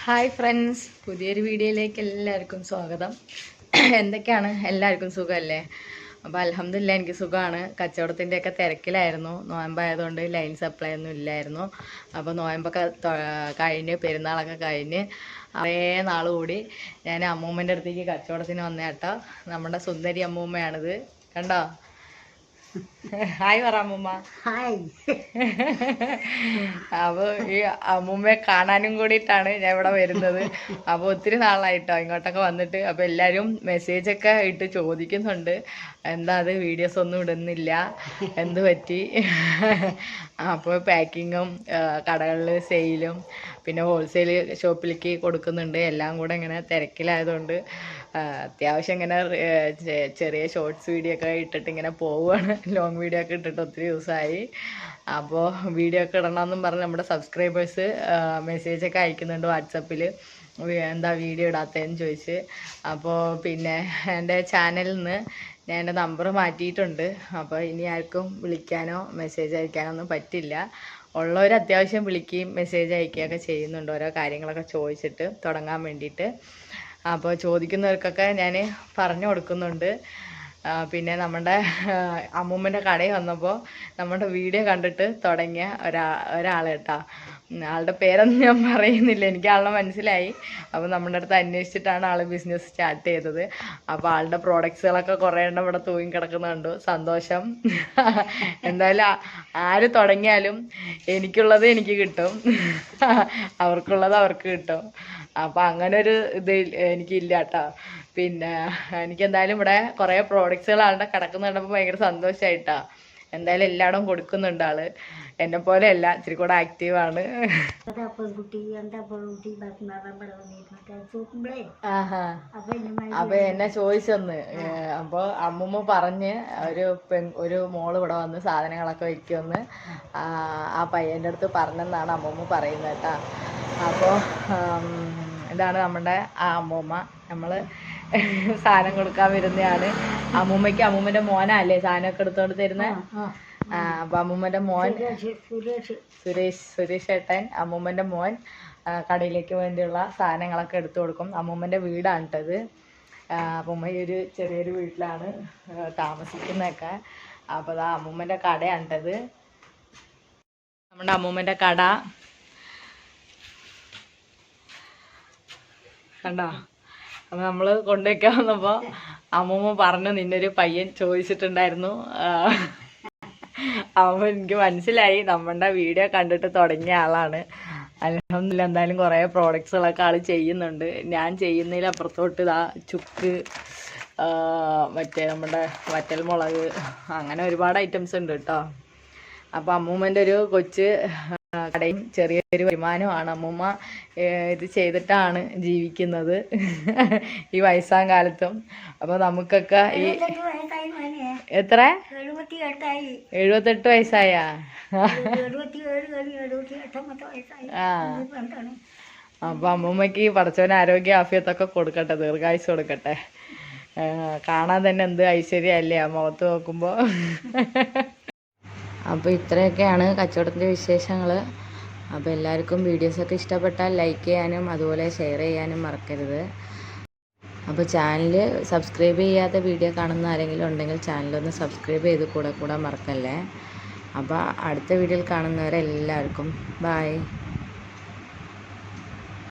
Hi friends, പുതിയൊരു വീഡിയോയിലേക്ക് എല്ലാവർക്കും സ്വാഗതം. എന്തൊക്കെയാണ്, എല്ലാവർക്കും സുഖമല്ലേ? അപ്പോൾ അൽഹംദുലില്ലാ എനിക്ക് സുഖമാണ്. കച്ചവടത്തിൻ്റെയൊക്കെ തിരക്കിലായിരുന്നു. നോയമ്പായതുകൊണ്ട് ലൈൻ സപ്ലൈ ഒന്നും ഇല്ലായിരുന്നു. അപ്പോൾ നോയമ്പൊക്കെ കഴിഞ്ഞ് പെരുന്നാളൊക്കെ കഴിഞ്ഞ് കുറേ നാൾ കൂടി ഞാൻ അമ്മൂമ്മൻ്റെ അടുത്തേക്ക് കച്ചവടത്തിന് വന്നേട്ടോ. നമ്മുടെ സുന്ദരി അമ്മൂമ്മയാണിത്, കണ്ടോ? ഹായ് പറ അമ്മൂമ്മ. ഹായ്. അപ്പോൾ ഈ അമ്മൂമ്മയെ കാണാനും കൂടിയിട്ടാണ് ഞാൻ ഇവിടെ വരുന്നത്. അപ്പോൾ ഒത്തിരി നാളായിട്ടോ ഇങ്ങോട്ടൊക്കെ വന്നിട്ട്. അപ്പോൾ എല്ലാവരും മെസ്സേജൊക്കെ ഇട്ട് ചോദിക്കുന്നുണ്ട്, എന്താ അത് വീഡിയോസ് ഒന്നും ഇടുന്നില്ല, എന്ത് പറ്റി? അപ്പോൾ പാക്കിങ്ങും കടകളിൽ സെയിലും പിന്നെ ഹോൾസെയിൽ ഷോപ്പിലേക്ക് കൊടുക്കുന്നുണ്ട്. എല്ലാം കൂടെ ഇങ്ങനെ തിരക്കിലായതുകൊണ്ട് അത്യാവശ്യം ഇങ്ങനെ ചെറിയ ഷോർട്സ് വീഡിയോ ഒക്കെ ഇട്ടിട്ട് ഇങ്ങനെ പോവുകയാണ്. ലോങ് വീഡിയോ ഒക്കെ ഇട്ടിട്ട് ഒത്തിരി ദിവസമായി. അപ്പോൾ വീഡിയോ ഒക്കെ ഇടണമെന്നും പറഞ്ഞ് നമ്മുടെ സബ്സ്ക്രൈബേഴ്സ് മെസ്സേജൊക്കെ അയക്കുന്നുണ്ട് വാട്സപ്പിൽ, എന്താ വീഡിയോ ഇടാത്തതെന്ന് ചോദിച്ച്. അപ്പോൾ പിന്നെ എൻ്റെ ചാനലിൽ നിന്ന് ഞാൻ എൻ്റെ നമ്പർ മാറ്റിയിട്ടുണ്ട്. അപ്പോൾ ഇനി ആർക്കും വിളിക്കാനോ മെസ്സേജ് അയക്കാനോ ഒന്നും പറ്റില്ല. ഉള്ളവർ അത്യാവശ്യം വിളിക്കുകയും മെസ്സേജ് അയക്കുകയൊക്കെ ചെയ്യുന്നുണ്ട്, ഓരോ കാര്യങ്ങളൊക്കെ ചോദിച്ചിട്ട് തുടങ്ങാൻ വേണ്ടിയിട്ട്. അപ്പോൾ ചോദിക്കുന്നവർക്കൊക്കെ ഞാൻ പറഞ്ഞു കൊടുക്കുന്നുണ്ട്. പിന്നെ നമ്മുടെ അമ്മൂമ്മൻ്റെ കടയിൽ വന്നപ്പോൾ നമ്മുടെ വീഡിയോ കണ്ടിട്ട് തുടങ്ങിയ ഒരാൾ കേട്ടോ. ആളുടെ പേരൊന്നും ഞാൻ പറയുന്നില്ല, എനിക്ക് ആളെ മനസ്സിലായി. അപ്പോൾ നമ്മുടെ അടുത്ത് അന്വേഷിച്ചിട്ടാണ് ആൾ ബിസിനസ് സ്റ്റാർട്ട് ചെയ്തത്. അപ്പോൾ ആളുടെ പ്രോഡക്ട്സുകളൊക്കെ കുറേ എണ്ണം ഇവിടെ തൂങ്ങി കിടക്കുന്നുണ്ട്. സന്തോഷം. എന്തായാലും ആര് തുടങ്ങിയാലും എനിക്കുള്ളത് എനിക്ക് കിട്ടും, അവർക്കുള്ളത് അവർക്ക് കിട്ടും. അപ്പോൾ അങ്ങനെ ഒരു ഇത് എനിക്കില്ല കേട്ടോ. പിന്നെ എനിക്കെന്തായാലും ഇവിടെ കുറേ പ്രോഡക്ട്സുകൾ ആളുടെ കിടക്കുന്ന കണ്ടപ്പോൾ ഭയങ്കര സന്തോഷമായിട്ടാ. എന്തായാലും എല്ലായിടും കൊടുക്കുന്നുണ്ട് ആള്. എന്നെ പോലെ അല്ല, ഇച്ചിരി കൂടെ ആക്റ്റീവാണ്. അപ്പൊ എന്നെ ചോദിച്ചെന്ന്. അപ്പോൾ അമ്മൂമ്മ പറഞ്ഞ് ഒരു മോള് ഇവിടെ വന്ന് സാധനങ്ങളൊക്കെ വെക്കുമെന്ന് ആ പയ്യൻ്റെ അടുത്ത് പറഞ്ഞെന്നാണ് അമ്മൂമ്മ പറയുന്നത് കേട്ടാ. അപ്പോൾ ഇതാണ് നമ്മുടെ ആ അമ്മൂമ്മ. നമ്മൾ സാധനം കൊടുക്കാൻ വരുന്നതാണ്. അമ്മൂമ്മൻ്റെ മോനല്ലേ സാധനമൊക്കെ എടുത്തോണ്ട് തരുന്നത്. അപ്പൊ അമ്മൂമ്മൻ്റെ മോൻ സുരേഷ് ഏട്ടൻ, അമ്മൂമ്മൻ്റെ മോൻ കടയിലേക്ക് വേണ്ടിയുള്ള സാധനങ്ങളൊക്കെ എടുത്തു കൊടുക്കും. അമ്മൂമ്മൻ്റെ വീടാണ് കേട്ടത്. അമ്മൂമ്മ ഒരു ചെറിയൊരു വീട്ടിലാണ് താമസിക്കുന്നതൊക്കെ. അപ്പോൾ അതാ അമ്മൂമ്മൻ്റെ കടയാണ് കേട്ടത്. നമ്മുടെ അമ്മൂമ്മൻ്റെ കട കണ്ടോ? അപ്പോൾ നമ്മൾ കൊണ്ടുവയ്ക്കാൻ വന്നപ്പോൾ അമ്മൂമ്മ പറഞ്ഞു, നിന്നൊരു പയ്യൻ ചോദിച്ചിട്ടുണ്ടായിരുന്നു. അപ്പോൾ എനിക്ക് മനസ്സിലായി നമ്മുടെ വീഡിയോ കണ്ടിട്ട് തുടങ്ങിയ ആളാണ്. അൽഹംദുലില്ലാ എന്തായാലും കുറേ പ്രോഡക്ട്സുകളൊക്കെ ആൾ ചെയ്യുന്നുണ്ട്. ഞാൻ ചെയ്യുന്നതിൽ അപ്പുറത്തോട്ട് ഇതാ ചുക്ക്, മറ്റേ നമ്മുടെ വറ്റൽ മുളക്, അങ്ങനെ ഒരുപാട് ഐറ്റംസ് ഉണ്ട് കേട്ടോ. അപ്പോൾ അമ്മൂമ്മൻ്റെ ഒരു കൊച്ച് കടയും ചെറിയൊരു വരുമാനമാണ്. അമ്മൂമ്മ ഇത് ചെയ്തിട്ടാണ് ജീവിക്കുന്നത് ഈ വയസ്സാം കാലത്തും. അപ്പോൾ നമുക്കൊക്കെ ഈ എത്ര 78 വയസ്സായാ? അപ്പോൾ അമ്മൂമ്മയ്ക്ക് പടച്ചവൻ ആരോഗ്യ ആഫിയത്തൊക്കെ കൊടുക്കട്ടെ, ദീർഘായുസ് കൊടുക്കട്ടെ. കാണാൻ തന്നെ എന്ത് ഐശ്വര്യമല്ലേ ആ മുഖത്ത് നോക്കുമ്പോൾ. അപ്പോൾ ഇത്രയൊക്കെയാണ് കച്ചവടത്തിൻ്റെ വിശേഷങ്ങൾ. അപ്പോൾ എല്ലാവർക്കും വീഡിയോസൊക്കെ ഇഷ്ടപ്പെട്ടാൽ ലൈക്ക് ചെയ്യാനും അതുപോലെ ഷെയർ ചെയ്യാനും മറക്കരുത്. അപ്പോൾ ചാനൽ സബ്സ്ക്രൈബ് ചെയ്യാത്ത വീഡിയോ കാണുന്ന ആരെങ്കിലും ഉണ്ടെങ്കിൽ ചാനലൊന്ന് സബ്സ്ക്രൈബ് ചെയ്ത് കൂടെ മറക്കല്ലേ. അപ്പോൾ അടുത്ത വീഡിയോയിൽ കാണുന്നവരെല്ലാവർക്കും ബായ്.